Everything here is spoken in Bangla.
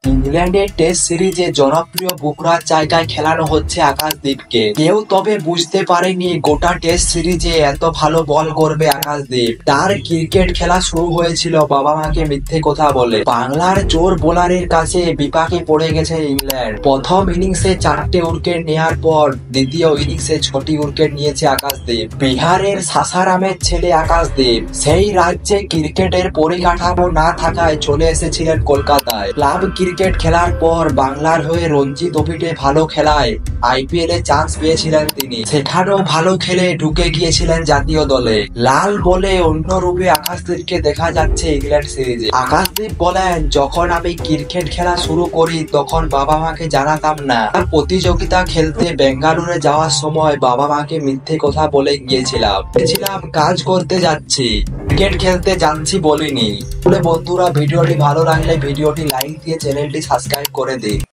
ইংল্যান্ডের টেস্ট সিরিজে জনপ্রিয় বুমরার জায়গায় খেলানো হচ্ছে আকাশদীপকে। কেউ তবে বুঝতে পারেনি গোটা টেস্ট সিরিজে এত ভালো বল করবে আকাশদীপ। তার ক্রিকেট খেলা শুরু হয়েছিল বাবা মাকে মিথ্যে কথা বলে। বাংলার জোর বোলারের কাছে বিপাকে পড়ে গেছে ইংল্যান্ড। প্রথম ইনিংসে 4টে উইকেট নেওয়ার পর দ্বিতীয় ইনিংসে 6টি উইকেট নিয়েছে আকাশদীপ। বিহারের সাসারামের ছেলে আকাশদীপ। সেই রাজ্যে ক্রিকেটের পরিকাঠামো না থাকায় চলে এসেছিলেন কলকাতায়। ক্লাব ক্রিকেট খেলার পর বাংলার হয়ে রঞ্জি ট্রফিতে ভালো খেলায় আইপিএল এ চান্স পেয়েছিলেন তিনি। সেখানেও ভালো খেলে ঢুকে গিয়েছিলেন জাতীয় দলে। লাল বলে অন্য রূপে আকাশদীপকে দেখা যাচ্ছে ইংল্যান্ড সিরিজে। আকাশদীপ বলেন, যখন আমি ক্রিকেট খেলা শুরু করি তখন বাবা মাকে জানাতাম না। প্রতিযোগিতা খেলতে বেঙ্গালুরু যাওয়ার সময় বাবা মাকে মিথ্যে কথা বলে গিয়েছিলাম। কাজ করতে যাচ্ছি, ক্রিকেট খেলতে যাচ্ছি বলিনি। বন্ধুরা, ভিডিওটি ভালো লাগলে ভিডিওটি লাইক দিয়ে চ্যানেলটি সাবস্ক্রাইব করে দিন।